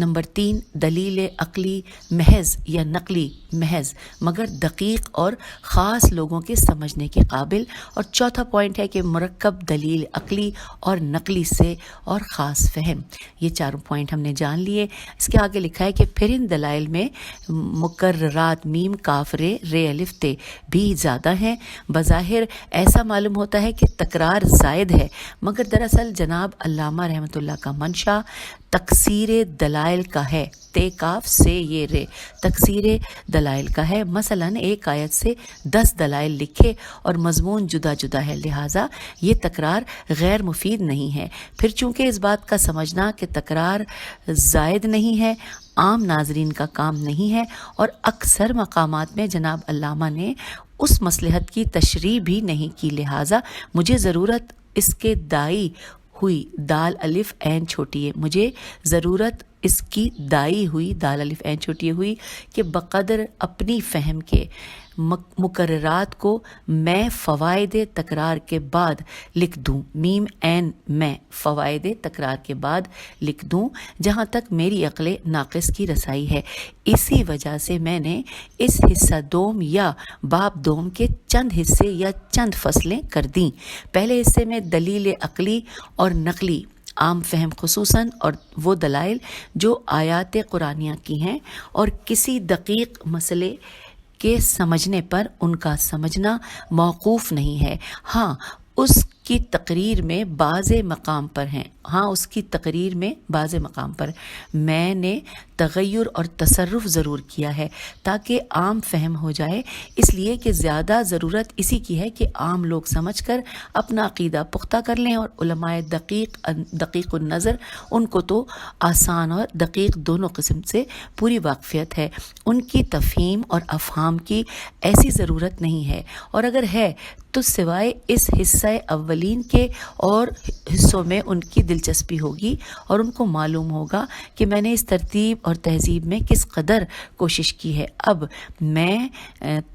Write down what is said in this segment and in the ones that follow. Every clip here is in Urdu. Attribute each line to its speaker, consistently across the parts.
Speaker 1: نمبر 3 دلیل عقلی محض یا نقلی محض مگر دقیق اور خاص لوگوں کے سمجھنے کے قابل، اور چوتھا پوائنٹ ہے کہ مرکب دلیل عقلی اور نقلی سے اور خاص فہم۔ یہ چاروں پوائنٹ ہم نے جان لیے۔ اس کے آگے لکھا ہے کہ پھر ان دلائل میں مکررات میم کاف رے الف تے بھی زیادہ ہیں۔ بظاہر ایسا معلوم ہوتا ہے کہ تکرار زائد ہے، مگر دراصل جناب علامہ رحمۃ اللہ کا منشا تکثیر دلائل کا ہے۔ تے کاف سے یہ رے تکثیر دلائل کا ہے۔ مثلاً ایک آیت سے 10 دلائل لکھے اور مضمون جدا جدا ہے، لہٰذا یہ تکرار غیر مفید نہیں ہے۔ پھر چونکہ اس بات کا سمجھنا کہ تکرار زائد نہیں ہے عام ناظرین کا کام نہیں ہے، اور اکثر مقامات میں جناب علامہ نے اس مصلحت کی تشریح بھی نہیں کی، لہٰذا مجھے ضرورت اس کے دائی ہوئی دال الف عین چھوٹی ہے، مجھے ضرورت اس کی دائی ہوئی دال الف عین چھوٹی ہوئی کہ بقدر اپنی فہم کے مقررات کو میں فوائد تکرار کے بعد لکھ دوں، میم عین میں فوائد تکرار کے بعد لکھ دوں جہاں تک میری عقل ناقص کی رسائی ہے۔ اسی وجہ سے میں نے اس حصہ دوم یا باب دوم کے چند حصے یا چند فصلیں کر دیں۔ پہلے حصے میں دلیل عقلی اور نقلی عام فہم خصوصاً اور وہ دلائل جو آیات قرآنیہ کی ہیں اور کسی دقیق مسئلے کے سمجھنے پر ان کا سمجھنا موقوف نہیں ہے، ہاں اس کی تقریر میں بعض مقام پر میں نے تغیر اور تصرف ضرور کیا ہے تاکہ عام فہم ہو جائے، اس لیے کہ زیادہ ضرورت اسی کی ہے کہ عام لوگ سمجھ کر اپنا عقیدہ پختہ کر لیں، اور علماء دقیق النظر ان کو تو آسان اور دقیق دونوں قسم سے پوری واقفیت ہے، ان کی تفہیم اور افہام کی ایسی ضرورت نہیں ہے، اور اگر ہے تو سوائے اس حصہ اولین کے اور حصوں میں ان کی دلچسپی ہوگی، اور ان کو معلوم ہوگا کہ میں نے اس ترتیب اور تہذیب میں کس قدر کوشش کی ہے۔ اب میں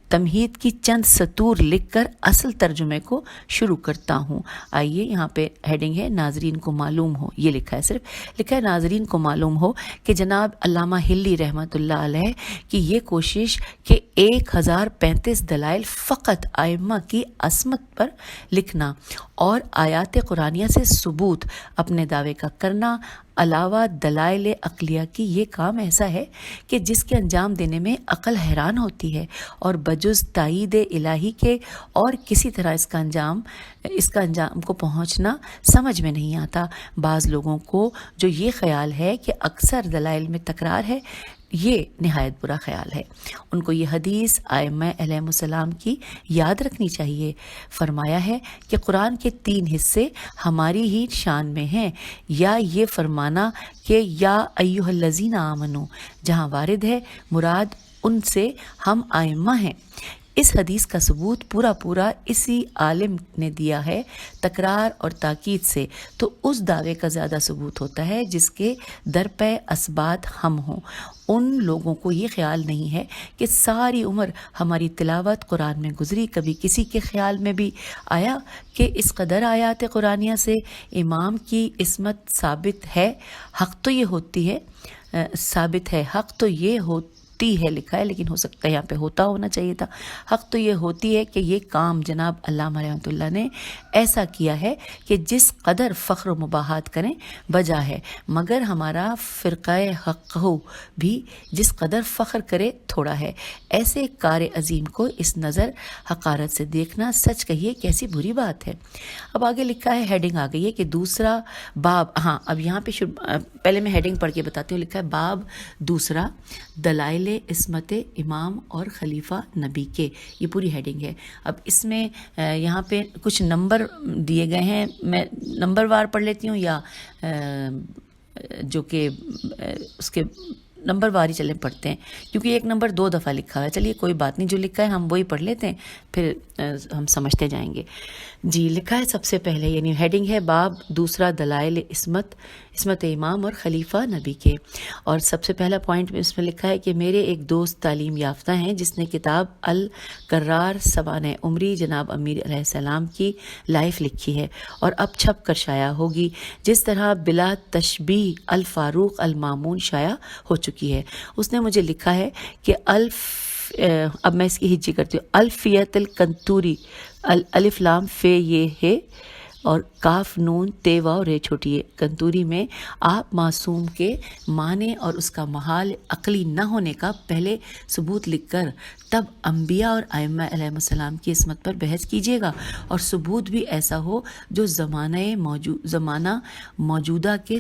Speaker 1: تمہید کی چند سطور لکھ کر اصل ترجمے کو شروع کرتا ہوں۔ آئیے یہاں پہ ہیڈنگ ہے ناظرین کو معلوم ہو، یہ لکھا ہے، صرف لکھا ہے ناظرین کو معلوم ہو کہ جناب علامہ ہلی رحمۃ اللہ علیہ کی یہ کوشش کہ 1035 دلائل فقط ائمہ کی عصمت پر لکھنا اور آیات قرآنیہ سے ثبوت اپنے دعوے کا کرنا علاوہ دلائل عقلیہ کی، یہ کام ایسا ہے کہ جس کے انجام دینے میں عقل حیران ہوتی ہے، اور بجز تائید الہی کے اور کسی طرح اس کا انجام کو پہنچنا سمجھ میں نہیں آتا۔ بعض لوگوں کو جو یہ خیال ہے کہ اکثر دلائل میں تکرار ہے، یہ نہایت برا خیال ہے۔ ان کو یہ حدیث ائمہ علیہم السلام کی یاد رکھنی چاہیے۔ فرمایا ہے کہ قرآن کے 3 حصے ہماری ہی شان میں ہیں، یا یہ فرمانا کہ یا ایھا الذین آمنو جہاں وارد ہے، مراد ان سے ہم ائمہ ہیں۔ اس حدیث کا ثبوت پورا اسی عالم نے دیا ہے تکرار اور تاکید سے، تو اس دعوے کا زیادہ ثبوت ہوتا ہے جس کے درپے اسبات ہم ہوں۔ ان لوگوں کو یہ خیال نہیں ہے کہ ساری عمر ہماری تلاوت قرآن میں گزری، کبھی کسی کے خیال میں بھی آیا کہ اس قدر آیات قرآنیہ سے امام کی عصمت ثابت ہے، حق تو یہ ہوتی ہے، حق تو یہ ہوتی ہے، لکھا ہے لیکن ہو سکتا ہے یہاں پہ ہونا چاہیے تھا، حق تو یہ ہوتی ہے کہ یہ کام جناب علامہ رحمۃ اللہ نے ایسا کیا ہے کہ جس قدر فخر و مباحات کریں بجا ہے، مگر ہمارا فرقہ حق ہو بھی جس قدر فخر کرے تھوڑا ہے۔ ایسے کار عظیم کو اس نظر حقارت سے دیکھنا سچ کہیے کیسی بری بات ہے۔ اب آگے لکھا ہے، ہیڈنگ آ گئی ہے کہ دوسرا باب، اب یہاں پہ پہلے میں ہیڈنگ پڑھ کے بتاتی ہوں۔ لکھا ہے باب دوسرا دلائل عصمت امام اور خلیفہ نبی کے، یہ پوری ہیڈنگ ہے۔ اب اس میں یہاں پہ کچھ نمبر دیے گئے ہیں، میں نمبر وار پڑھ لیتی ہوں، یا جو کہ اس کے نمبر وار ہی چلیں پڑھتے ہیں، کیونکہ ایک نمبر 2 دفعہ لکھا ہے۔ چلیے کوئی بات نہیں، جو لکھا ہے ہم وہی پڑھ لیتے ہیں، پھر ہم سمجھتے جائیں گے۔ جی لکھا ہے سب سے پہلے، یعنی ہیڈنگ ہے باب دوسرا دلائل عصمت امام اور خلیفہ نبی کے، اور سب سے پہلا پوائنٹ میں اس میں لکھا ہے کہ میرے ایک دوست تعلیم یافتہ ہیں جس نے کتاب القرار سوانح عمری جناب امیر علیہ السلام کی لائف لکھی ہے اور اب چھپ کر شائع ہوگی، جس طرح بلا تشبیہ الفاروق المامون شائع ہو چکی ہے۔ اس نے مجھے لکھا ہے کہ اب میں اس کی ہجی کرتی ہوں، الفیت الکنتوری، الف لام فے یہ ہے اور کاف نون تے واو رے چھوٹی ہے، کنتوری میں آپ معصوم کے معنی اور اس کا محال عقلی نہ ہونے کا پہلے ثبوت لکھ کر تب انبیاء اور ائمہ علیہ السلام کی عصمت پر بحث کیجیے گا، اور ثبوت بھی ایسا ہو جو زمانہ موجودہ کے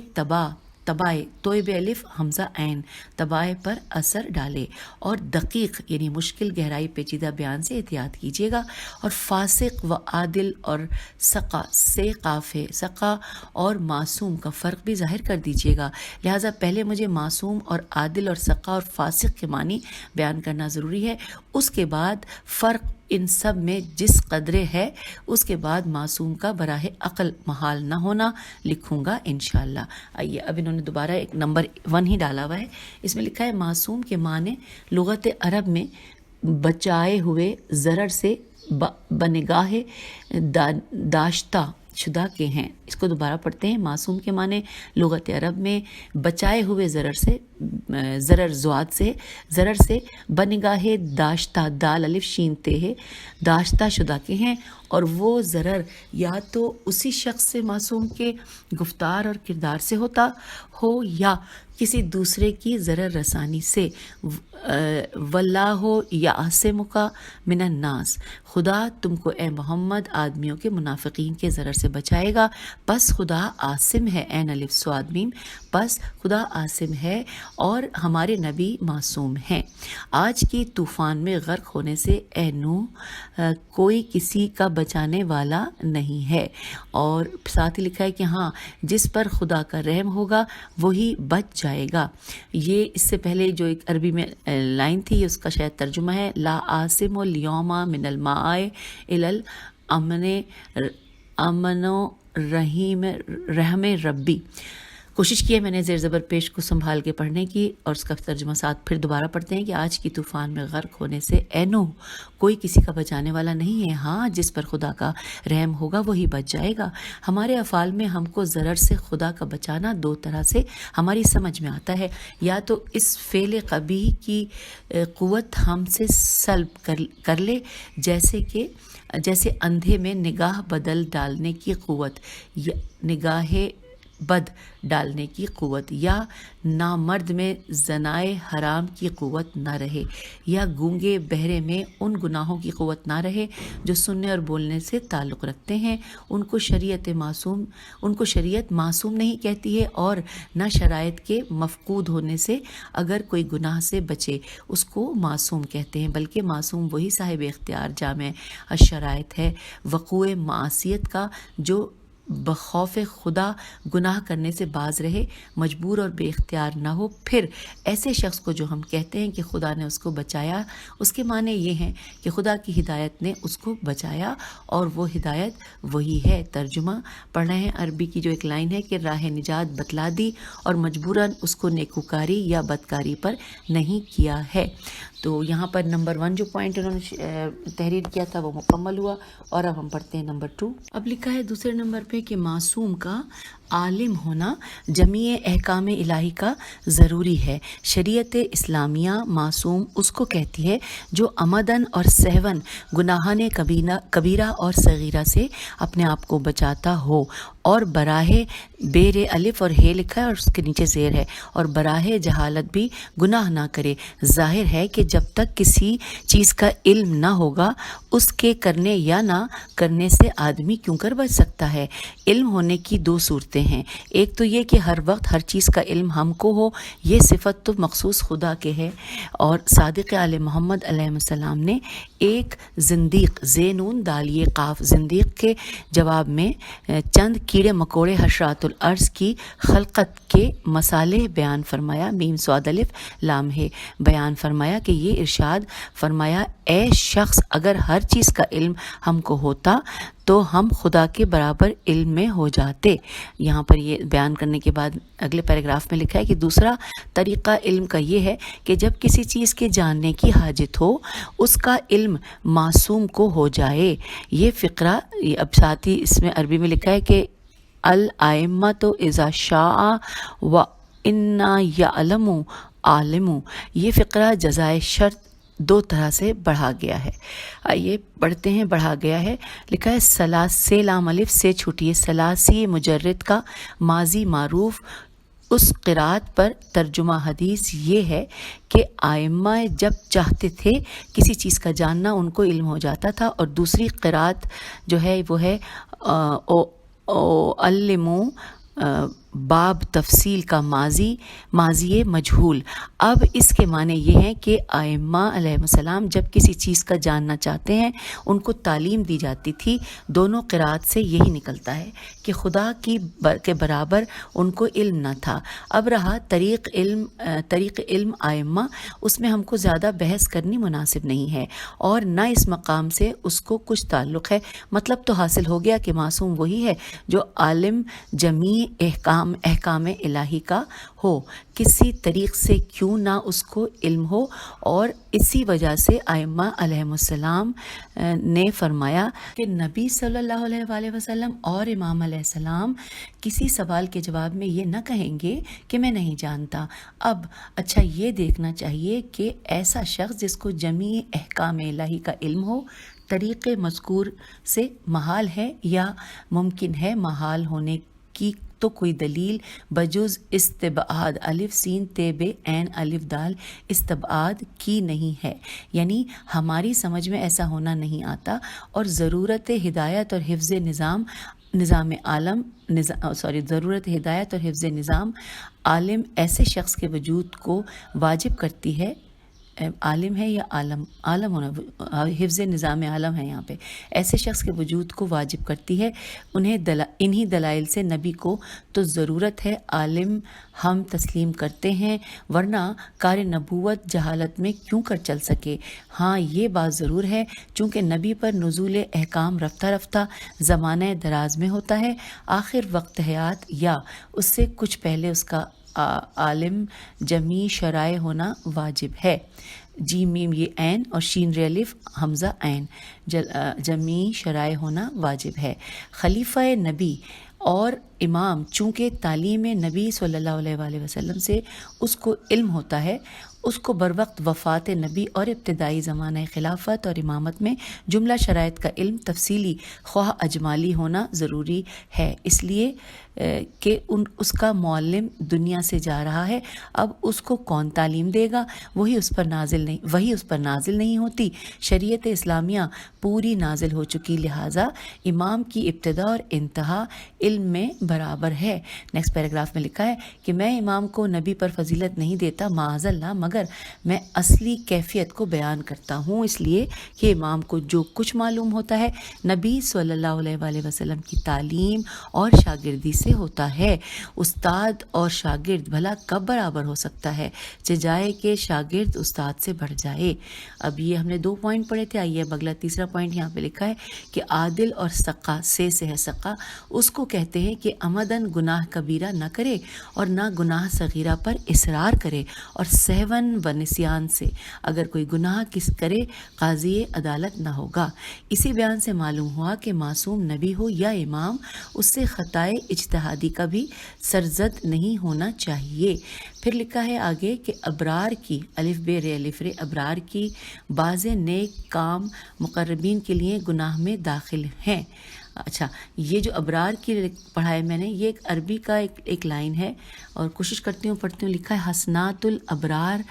Speaker 1: تبائے توئے الف حمزہ عین تبائے پر اثر ڈالے، اور دقیق یعنی مشکل گہرائی پیچیدہ بیان سے احتیاط کیجیے گا، اور فاسق و عادل اور سقا سے قاف ہے، سقا اور معصوم کا فرق بھی ظاہر کر دیجیے گا، لہٰذا پہلے مجھے معصوم اور عادل اور سقا اور فاسق کے معنی بیان کرنا ضروری ہے، اس کے بعد فرق ان سب میں جس قدرے ہے اس کے بعد معصوم کا براہ عقل محال نہ ہونا لکھوں گا انشاءاللہ۔ آئیے اب انہوں نے دوبارہ ایک نمبر 1 ہی ڈالا ہوا ہے، اس میں لکھا ہے معصوم کے معنی لغت عرب میں بچائے ہوئے ضرر سے بنگاہ داشتہ شدہ کے ہیں۔ اس کو دوبارہ پڑھتے ہیں، معصوم کے معنی لغت عرب میں بچائے ہوئے ضرر سے بنگاہ داشتہ دال الف شین تے ہے داشتہ شدہ کے ہیں، اور وہ ضرر یا تو اسی شخص سے معصوم کے گفتار اور کردار سے ہوتا ہو یا کسی دوسرے کی ضرر رسانی سے، واللہ یعصمک من الناس، خدا تم کو اے محمد آدمیوں کے منافقین کے ضرر سے بچائے گا، پس خدا عاصم ہے، عین الف صاد میم، پس خدا عاصم ہے اور ہمارے نبی معصوم ہیں۔ آج کی طوفان میں غرق ہونے سے اے نوح کوئی کسی کا بچانے والا نہیں ہے، اور ساتھ ہی لکھا ہے کہ ہاں جس پر خدا کا رحم ہوگا وہی بچ جائے گا۔ یہ اس سے پہلے جو ایک عربی میں لائن تھی اس کا شاید ترجمہ ہے لا عاصم اليوم من الماء الا امن و رحم ربی۔ کوشش کی ہے میں نے زیر زبر پیش کو سنبھال کے پڑھنے کی، اور اس کا ترجمہ ساتھ پھر دوبارہ پڑھتے ہیں کہ آج کی طوفان میں غرق ہونے سے اے نوح کوئی کسی کا بچانے والا نہیں ہے، ہاں جس پر خدا کا رحم ہوگا وہی بچ جائے گا۔ ہمارے افعال میں ہم کو ضرر سے خدا کا بچانا 2 طرح سے ہماری سمجھ میں آتا ہے، یا تو اس فعل قبیح کی قوت ہم سے سلب کر لے، جیسے اندھے میں نگاہ بدل ڈالنے کی قوت، نگاہ بد ڈالنے کی قوت، یا نامرد میں زنائے حرام کی قوت نہ رہے، یا گونگے بہرے میں ان گناہوں کی قوت نہ رہے جو سننے اور بولنے سے تعلق رکھتے ہیں، ان کو شریعت معصوم نہیں کہتی ہے، اور نہ شرائط کے مفقود ہونے سے اگر کوئی گناہ سے بچے اس کو معصوم کہتے ہیں، بلکہ معصوم وہی صاحب اختیار جامع الشرائط ہے وقوع معصیت کا جو بخوف خدا گناہ کرنے سے باز رہے، مجبور اور بے اختیار نہ ہو۔ پھر ایسے شخص کو جو ہم کہتے ہیں کہ خدا نے اس کو بچایا، اس کے معنی یہ ہیں کہ خدا کی ہدایت نے اس کو بچایا اور وہ ہدایت وہی ہے۔ ترجمہ پڑھ رہے ہیں عربی کی جو ایک لائن ہے کہ راہ نجات بتلا دی اور مجبوراً اس کو نیکوکاری یا بدکاری پر نہیں کیا ہے۔ تو یہاں پر نمبر 1 جو پوائنٹ انہوں نے تحریر کیا تھا وہ مکمل ہوا، اور اب ہم پڑھتے ہیں نمبر 2۔ اب لکھا ہے دوسرے نمبر پہ کہ معصوم کا عالم ہونا جمیع احکام الہی کا ضروری ہے۔ شریعت اسلامیہ معصوم اس کو کہتی ہے جو عمدن اور سہون گناہان کبیرہ اور صغیرہ سے اپنے آپ کو بچاتا ہو، اور براہ بیر الف اور ہے لکھا ہے اور اس کے نیچے زیر ہے، اور براہ جہالت بھی گناہ نہ کرے۔ ظاہر ہے کہ جب تک کسی چیز کا علم نہ ہوگا اس کے کرنے یا نہ کرنے سے آدمی کیوں کر بچ سکتا ہے۔ علم ہونے کی 2 صورتیں ہیں، ایک تو یہ کہ ہر وقت ہر چیز کا علم ہم کو ہو، یہ صفت تو مخصوص خدا کے ہے، اور صادق آل محمد علیہ السلام نے ایک زندیق زینون دالیے قاف زندیق کے جواب میں چند کیڑے مکوڑے حشرات الارض کی خلقت کے مسالے بیان فرمایا، میم صاد الف لام ہے، بیان فرمایا کہ یہ ارشاد فرمایا اے شخص اگر ہر چیز کا علم ہم کو ہوتا تو ہم خدا کے برابر علم میں ہو جاتے. یہاں پر یہ بیان کرنے کے بعد اگلے پیراگراف میں لکھا ہے کہ دوسرا طریقہ علم کا یہ ہے کہ جب کسی چیز کے جاننے کی حاجت ہو اس کا علم معصوم کو ہو جائے. یہ فقرہ اب ساتھ ہی اس میں عربی میں لکھا ہے کہ الائمۃ اذا شاء و انا یعلم عالم. یہ فقرہ جزائے شرط دو طرح سے بڑھا گیا ہے. آئیے پڑھتے ہیں. بڑھا گیا ہے لکھا ہے سے لام الف سے چھٹی ہے. ثلاثی مجرد کا ماضی معروف اس قرات پر ترجمہ حدیث یہ ہے کہ ائمہ جب چاہتے تھے کسی چیز کا جاننا ان کو علم ہو جاتا تھا. اور دوسری قرات جو ہے وہ ہے علمو باب تفصیل کا ماضی مجہول. اب اس کے معنی یہ ہیں کہ ائمہ علیہ السلام جب کسی چیز کا جاننا چاہتے ہیں ان کو تعلیم دی جاتی تھی. دونوں قرات سے یہی نکلتا ہے کہ خدا کے برابر ان کو علم نہ تھا. اب رہا طریق علم ائمہ، اس میں ہم کو زیادہ بحث کرنی مناسب نہیں ہے اور نہ اس مقام سے اس کو کچھ تعلق ہے. مطلب تو حاصل ہو گیا کہ معصوم وہی ہے جو عالم جمیع احکام الہی کا ہو، کسی طریق سے کیوں نہ اس کو علم ہو. اور اسی وجہ سے ائمہ علیہ السلام نے فرمایا کہ نبی صلی اللہ علیہ وآلہ وسلم اور امام علیہ السلام کسی سوال کے جواب میں یہ نہ کہیں گے کہ میں نہیں جانتا. اب اچھا یہ دیکھنا چاہیے کہ ایسا شخص جس کو جمیع احکام الہی کا علم ہو طریق مذکور سے محال ہے یا ممکن ہے؟ محال ہونے کی تو کوئی دلیل بجز استبعاد الف سین تے بے عین الف دال استبعاد کی نہیں ہے. یعنی ہماری سمجھ میں ایسا ہونا نہیں آتا اور ضرورت ہدایت اور حفظ نظام عالم ایسے شخص کے وجود کو واجب کرتی ہے. عالم ہے یا عالم ہونا، حفظ نظام عالم ہے یہاں پہ، ایسے شخص کے وجود کو واجب کرتی ہے. انہی دلائل سے نبی کو تو ضرورت ہے عالم ہم تسلیم کرتے ہیں، ورنہ کار نبوت جہالت میں کیوں کر چل سکے. ہاں یہ بات ضرور ہے چونکہ نبی پر نزول احکام رفتہ رفتہ زمانہ دراز میں ہوتا ہے، آخر وقت حیات یا اس سے کچھ پہلے اس کا عالم جمیع شرائع ہونا واجب ہے. جیم میم یہ عین اور شین ر الف حمزہ عین، جمیع شرائع ہونا واجب ہے. خلیفہ نبی اور امام چونکہ تعلیم نبی صلی اللہ علیہ وآلہ وسلم سے اس کو علم ہوتا ہے، اس کو بروقت وفات نبی اور ابتدائی زمانہ خلافت اور امامت میں جملہ شرائط کا علم تفصیلی خواہ اجمالی ہونا ضروری ہے، اس لیے کہ اس کا معلم دنیا سے جا رہا ہے. اب اس کو کون تعلیم دے گا؟ وہی اس پر نازل نہیں ہوتی. شریعت اسلامیہ پوری نازل ہو چکی، لہٰذا امام کی ابتدا اور انتہا علم میں برابر ہے. نیکسٹ پیراگراف میں لکھا ہے کہ میں امام کو نبی پر فضیلت نہیں دیتا معاذ اللہ، مگر میں اصلی کیفیت کو بیان کرتا ہوں، اس لیے کہ امام کو جو کچھ معلوم ہوتا ہے نبی صلی اللہ علیہ وآلہ وسلم کی تعلیم اور شاگردی سے ہوتا ہے. استاد اور شاگرد بھلا کب برابر ہو سکتا ہے؟ جائے کہ شاگرد استاد سے بڑھ جائے. اب یہ ہم نے 2 پوائنٹ پڑھے تھے. آئیے اب اگلا تیسرا پوائنٹ یہاں پہ لکھا ہے کہ عادل اور سقا سے ہے سقا، اس کو کہتے ہیں کہ عمدن گناہ کبیرہ نہ کرے اور نہ گناہ صغیرہ پر اصرار کرے، اور سہون و نسیان سے اگر کوئی گناہ کرے قاضی عدالت نہ ہوگا. اسی بیان سے معلوم ہوا کہ معصوم نبی ہو یا امام اس سے خطائے اجتہادی کا بھی سرزد نہیں ہونا چاہیے. پھر لکھا ہے آگے کہ ابرار کی الف بے رے الف رے ابرار کی بعض نیک کام مقربین کے لیے گناہ میں داخل ہیں. اچھا یہ جو ابرار کی پڑھا ہے میں نے، یہ ایک عربی کا ایک لائن ہے اور کوشش کرتی ہوں پڑھتی ہوں. لکھا ہے حسنات الابرار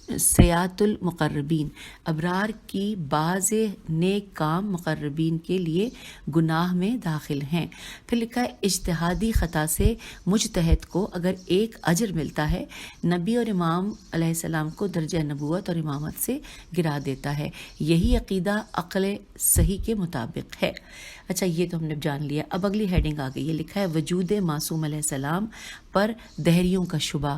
Speaker 1: سیات المقربین، ابرار کی بعض نیک کام مقربین کے لیے گناہ میں داخل ہیں. پھر لکھا ہے اجتہادی خطا سے مجتہد کو اگر ایک اجر ملتا ہے، نبی اور امام علیہ السلام کو درجہ نبوت اور امامت سے گرا دیتا ہے. یہی عقیدہ عقل صحیح کے مطابق ہے. اچھا یہ تو ہم نے جان لیا. اب اگلی ہیڈنگ آ گئی، یہ لکھا ہے وجود معصوم علیہ السلام پر دہریوں کا شبہ.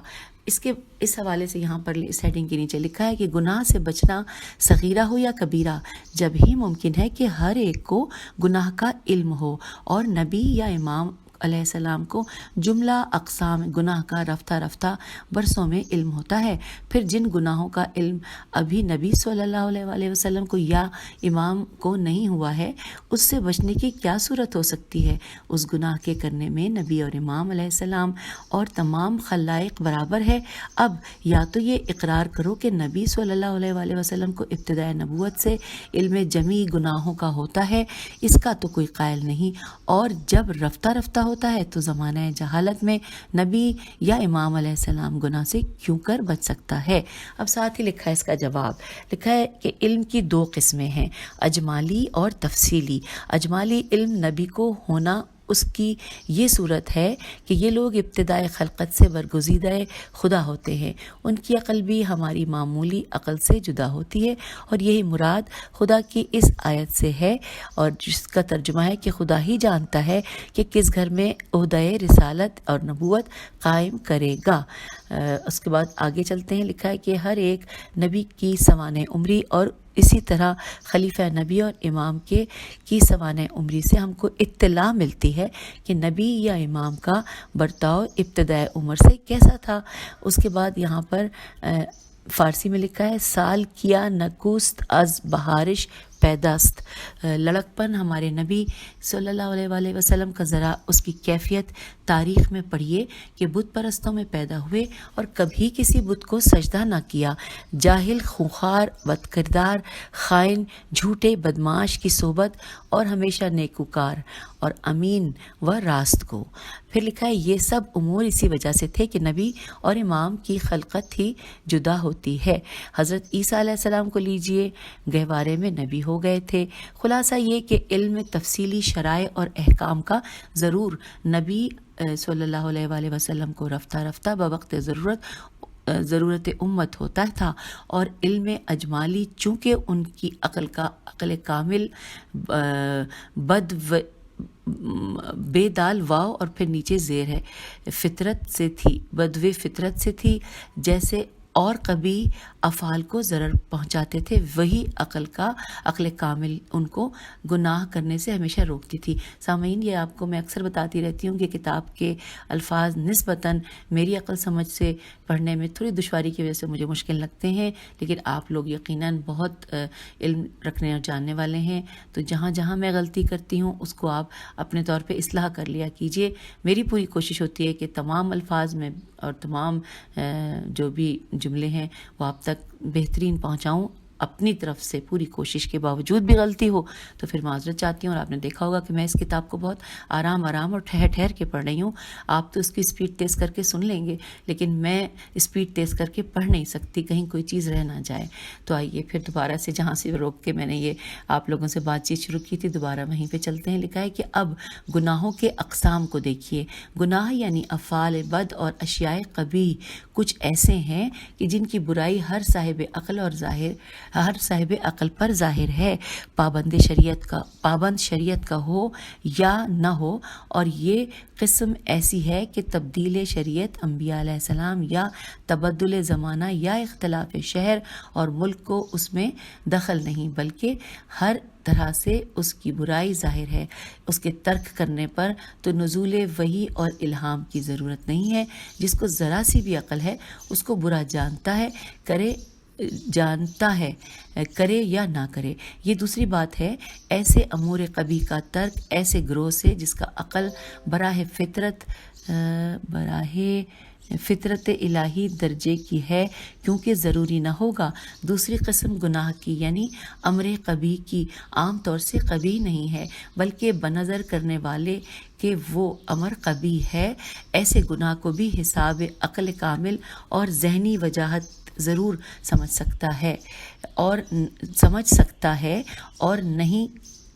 Speaker 1: اس حوالے سے یہاں پر اس ہیڈنگ کے نیچے لکھا ہے کہ گناہ سے بچنا صغیرہ ہو یا کبیرہ جب ہی ممکن ہے کہ ہر ایک کو گناہ کا علم ہو، اور نبی یا امام علیہ السلام کو جملہ اقسام گناہ کا رفتہ رفتہ برسوں میں علم ہوتا ہے۔ پھر جن گناہوں کا علم ابھی نبی صلی اللہ علیہ وآلہ وسلم کو یا امام کو نہیں ہوا ہے، اس سے بچنے کی کیا صورت ہو سکتی ہے؟ اس گناہ کے کرنے میں نبی اور امام علیہ السلام اور تمام خلائق برابر ہے۔ اب یا تو یہ اقرار کرو کہ نبی صلی اللہ علیہ وآلہ وسلم کو ابتدائے نبوت سے علم جمیع گناہوں کا ہوتا ہے، اس کا تو کوئی قائل نہیں، اور جب رفتہ رفتہ ہوتا ہے تو زمانہ جہالت میں نبی یا امام علیہ السلام گناہ سے کیوں کر بچ سکتا ہے؟ اب ساتھ ہی لکھا ہے اس کا جواب، لکھا ہے کہ علم کی دو قسمیں ہیں، اجمالی اور تفصیلی۔ اجمالی علم نبی کو ہونا اس کی یہ صورت ہے کہ یہ لوگ ابتدائے خلقت سے برگزیدہ خدا ہوتے ہیں، ان کی عقل بھی ہماری معمولی عقل سے جدا ہوتی ہے، اور یہی مراد خدا کی اس آیت سے ہے، اور جس کا ترجمہ ہے کہ خدا ہی جانتا ہے کہ کس گھر میں عہدہ رسالت اور نبوت قائم کرے گا۔ اس کے بعد آگے چلتے ہیں، لکھا ہے کہ ہر ایک نبی کی سوانح عمری اور اسی طرح خلیفہ نبی اور امام کی سوانح عمری سے ہم کو اطلاع ملتی ہے کہ نبی یا امام کا برتاؤ ابتدائے عمر سے کیسا تھا۔ اس کے بعد یہاں پر فارسی میں لکھا ہے، سال کیا نکوست از بہارش پیداست۔ لڑکپن ہمارے نبی صلی اللہ علیہ وآلہ وسلم کا ذرا اس کی کیفیت تاریخ میں پڑھیے کہ بت پرستوں میں پیدا ہوئے اور کبھی کسی بت کو سجدہ نہ کیا، جاہل، خونخوار، بد کردار، خائن، جھوٹے، بدماش کی صحبت، اور ہمیشہ نیکوکار اور امین و راست کو۔ پھر لکھا ہے یہ سب امور اسی وجہ سے تھے کہ نبی اور امام کی خلقت ہی جدا ہوتی ہے۔ حضرت عیسیٰ علیہ السلام کو لیجئے، گہوارے میں نبی ہو گئے تھے۔ خلاصہ یہ کہ علم تفصیلی شرائع اور احکام کا ضرور نبی صلی اللہ علیہ وآلہ وسلم کو رفتہ رفتہ بوقت ضرورت امت ہوتا تھا، اور علم اجمالی چونکہ ان کی عقل کامل بے دال واو اور پھر نیچے زیر ہے فطرت سے تھی، بدو فطرت سے تھی، جیسے اور کبھی افعال کو ضرر پہنچاتے تھے، وہی عقل کامل ان کو گناہ کرنے سے ہمیشہ روکتی تھی۔ سامعین، یہ آپ کو میں اکثر بتاتی رہتی ہوں کہ کتاب کے الفاظ نسبتاً میری عقل سمجھ سے پڑھنے میں تھوڑی دشواری کی وجہ سے مجھے مشکل لگتے ہیں، لیکن آپ لوگ یقیناً بہت علم رکھنے اور جاننے والے ہیں، تو جہاں جہاں میں غلطی کرتی ہوں اس کو آپ اپنے طور پہ اصلاح کر لیا کیجیے۔ میری پوری کوشش ہوتی ہے کہ تمام الفاظ میں اور تمام جو بھی جملے ہیں وہ آپ تک بہترین پہنچاؤں۔ اپنی طرف سے پوری کوشش کے باوجود بھی غلطی ہو تو پھر معذرت چاہتی ہوں، اور آپ نے دیکھا ہوگا کہ میں اس کتاب کو بہت آرام اور ٹھہر کے پڑھ رہی ہوں۔ آپ تو اس کی اسپیڈ تیز کر کے سن لیں گے، لیکن میں اسپیڈ تیز کر کے پڑھ نہیں سکتی، کہیں کوئی چیز رہ نہ جائے۔ تو آئیے پھر دوبارہ سے جہاں سے روک کے میں نے یہ آپ لوگوں سے بات چیت شروع کی تھی، دوبارہ وہیں پہ چلتے ہیں۔ لکھا ہے کہ اب گناہوں کے اقسام کو دیکھیے۔ گناہ یعنی افعال بد اور اشیاء قبیح کچھ ایسے ہیں کہ جن کی برائی ہر صاحب عقل پر ظاہر ہے، پابند شریعت کا ہو یا نہ ہو، اور یہ قسم ایسی ہے کہ تبدیل شریعت انبیاء علیہ السلام یا تبدل زمانہ یا اختلاف شہر اور ملک کو اس میں دخل نہیں، بلکہ ہر طرح سے اس کی برائی ظاہر ہے۔ اس کے ترک کرنے پر تو نزول وحی اور الہام کی ضرورت نہیں ہے۔ جس کو ذرا سی بھی عقل ہے اس کو برا جانتا ہے، کرے یا نہ کرے۔ یہ دوسری بات ہے، ایسے امور قبیح کا ترک ایسے گروہ سے جس کا عقل براہ فطرت الہی درجے کی ہے، کیونکہ ضروری نہ ہوگا۔ دوسری قسم گناہ کی یعنی امر قبیح کی عام طور سے قبیح نہیں ہے، بلکہ بنظر کرنے والے کہ وہ امر قبیح ہے، ایسے گناہ کو بھی حساب عقل کامل اور ذہنی وجاہت ضرور سمجھ سکتا ہے اور نہیں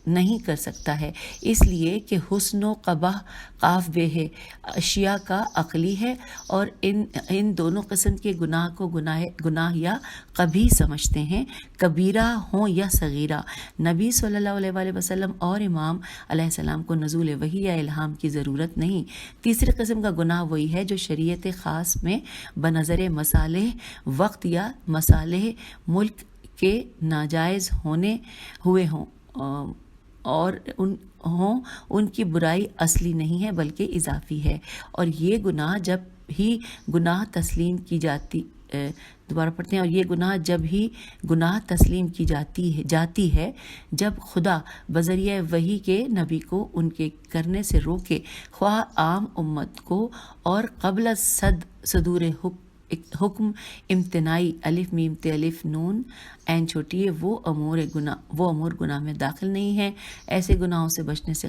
Speaker 1: نہیں کر سکتا ہے، اس لیے کہ حسن و قبح قاف بے ہے، اشیاء کا عقلی ہے، اور ان دونوں قسم کے گناہ کو گناہ یا قبیح سمجھتے ہیں، کبیرہ ہوں یا صغیرہ۔ نبی صلی اللہ علیہ وآلہ وسلم اور امام علیہ السلام کو نزول وحی یا الہام کی ضرورت نہیں۔ تیسری قسم کا گناہ وہی ہے جو شریعت خاص میں بنظر مصالح وقت یا مصالح ملک کے ناجائز ہوئے ہوں اور ان کی برائی اصلی نہیں ہے بلکہ اضافی ہے، اور یہ گناہ جب ہی گناہ تسلیم کی جاتی دوبارہ پڑھتے ہیں، اور یہ گناہ جب ہی گناہ تسلیم کی جاتی ہے جب خدا بذریعہ وحی کے نبی کو ان کے کرنے سے روکے، خواہ عام امت کو اور قبل صدور حکم امتناعی الف میم تے الف نون عین چھوٹی ہے، وہ امور گناہ میں داخل نہیں ہے۔ ایسے گناہوں سے بچنے سے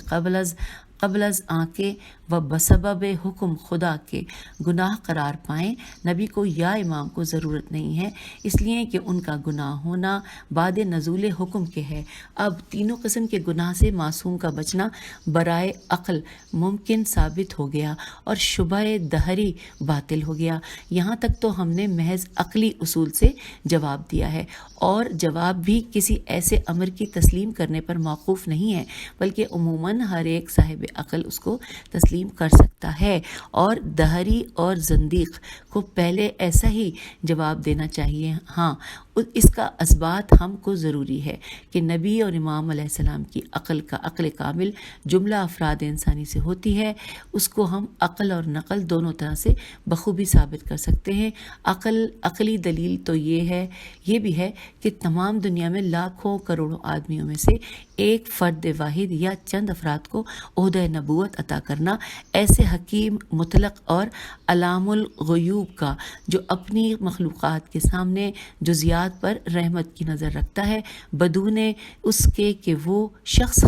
Speaker 1: قبل از آنکے و بسبب حکم خدا کے گناہ قرار پائیں، نبی کو یا امام کو ضرورت نہیں ہے، اس لیے کہ ان کا گناہ ہونا بعد نزول حکم کے ہے۔ اب تینوں قسم کے گناہ سے معصوم کا بچنا برائے عقل ممکن ثابت ہو گیا اور شبہ دہری باطل ہو گیا۔ یہاں تک تو ہم نے محض عقلی اصول سے جواب دیا ہے، اور جواب بھی کسی ایسے امر کی تسلیم کرنے پر موقوف نہیں ہے، بلکہ عموماً ہر ایک صاحب عقل اس کو تسلیم کر سکتا ہے، اور دہری اور زندیق کو پہلے ایسا ہی جواب دینا چاہیے۔ ہاں، اس کا اثبات ہم کو ضروری ہے کہ نبی اور امام علیہ السلام کی عقل کامل جملہ افراد انسانی سے ہوتی ہے، اس کو ہم عقل اور نقل دونوں طرح سے بخوبی ثابت کر سکتے ہیں۔ عقلی دلیل تو یہ بھی ہے کہ تمام دنیا میں لاکھوں کروڑوں آدمیوں میں سے ایک فرد واحد یا چند افراد کو عہدہ نبوت عطا کرنا ایسے حکیم مطلق اور علام الغیوب کا، جو اپنی مخلوقات کے سامنے جزیات پر رحمت کی نظر رکھتا ہے، بدون اس کے کہ وہ شخص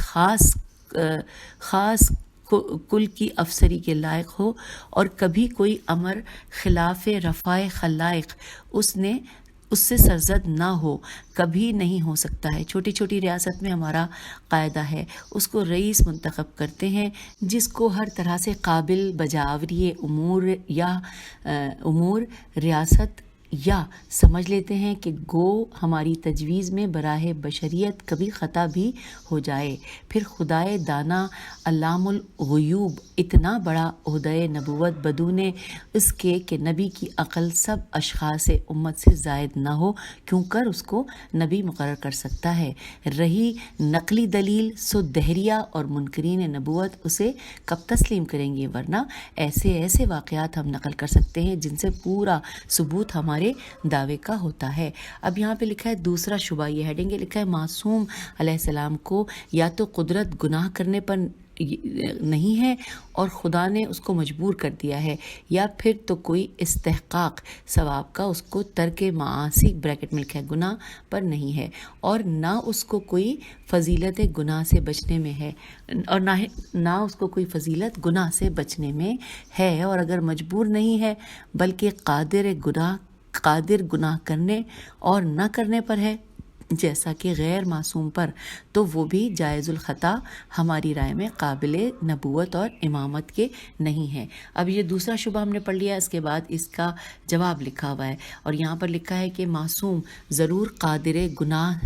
Speaker 1: خاص کل کی افسری کے لائق ہو، اور کبھی کوئی امر خلاف رفع خلائق اس سے سرزد نہ ہو، کبھی نہیں ہو سکتا ہے۔ چھوٹی چھوٹی ریاست میں ہمارا قاعدہ ہے، اس کو رئیس منتخب کرتے ہیں، جس کو ہر طرح سے قابل بجاوری امور ریاست یا سمجھ لیتے ہیں کہ گو ہماری تجویز میں براہ بشریت کبھی خطا بھی ہو جائے، پھر خدائے دانا علام الغیوب اتنا بڑا عہدہ نبوت بدون اس کے کہ نبی کی عقل سب اشخاص امت سے زائد نہ ہو کیوں کر اس کو نبی مقرر کر سکتا ہے۔ رہی نقلی دلیل، سو دہریہ اور منکرین نبوت اسے کب تسلیم کریں گے، ورنہ ایسے واقعات ہم نقل کر سکتے ہیں جن سے پورا ثبوت ہمارے دعوے کا ہوتا ہے۔ اب یہاں پہ لکھا ہے دوسرا شبہ، یہ ہیڈنگ ہے، لکھا ہے معصوم علیہ السلام کو یا تو قدرت گناہ کرنے پر نہیں ہے اور خدا نے اس کو مجبور کر دیا ہے، یا پھر تو کوئی استحقاق ثواب کا اس کو ترک معاصی بریکٹ میں لکھا ہے گناہ پر نہیں ہے، اور نہ اس کو کوئی فضیلت گناہ سے بچنے میں ہے، اور نہ اس کو کوئی فضیلت گناہ سے بچنے میں ہے، اور اگر مجبور نہیں ہے بلکہ قادر گناہ کرنے اور نہ کرنے پر ہے جیسا کہ غیر معصوم پر، تو وہ بھی جائز الخطا ہماری رائے میں قابل نبوت اور امامت کے نہیں ہے۔ اب یہ دوسرا شبہ ہم نے پڑھ لیا، اس کے بعد اس کا جواب لکھا ہوا ہے، اور یہاں پر لکھا ہے کہ معصوم ضرور قادر گناہ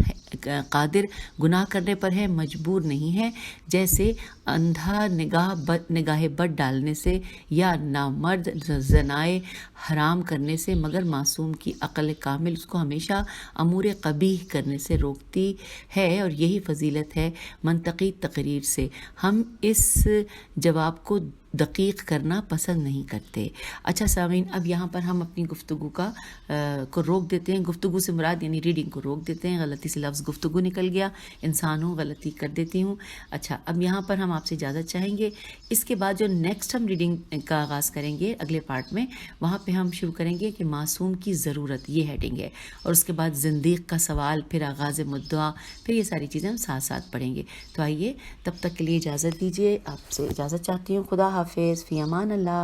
Speaker 1: کرنے پر ہے، مجبور نہیں ہے، جیسے اندھا نگاہ بد ڈالنے سے یا نامرد زنائے حرام کرنے سے، مگر معصوم کی عقل کامل اس کو ہمیشہ امور قبیح کرنے سے روکتی ہے، اور یہی فضیلت ہے منطقی تقریر سے۔ ہم اس جواب کو دقیق کرنا پسند نہیں کرتے۔ اچھا سامعین، اب یہاں پر ہم اپنی گفتگو کو روک دیتے ہیں، گفتگو سے مراد یعنی ریڈنگ کو روک دیتے ہیں، غلطی سے لفظ گفتگو نکل گیا، انسان ہوں غلطی کر دیتی ہوں۔ اچھا، اب یہاں پر ہم آپ سے اجازت چاہیں گے، اس کے بعد جو نیکسٹ ہم ریڈنگ کا آغاز کریں گے اگلے پارٹ میں، وہاں پہ ہم شروع کریں گے کہ معصوم کی ضرورت، یہ ہیڈنگ ہے، اور اس کے بعد زندیق کا سوال، پھر آغاز مدعا، پھر یہ ساری چیزیں ہم ساتھ ساتھ پڑھیں گے۔ تو آئیے تب تک کے لیے اجازت دیجیے، آپ سے اجازت چاہتی ہوں، خدا حافظ، فی امان اللہ۔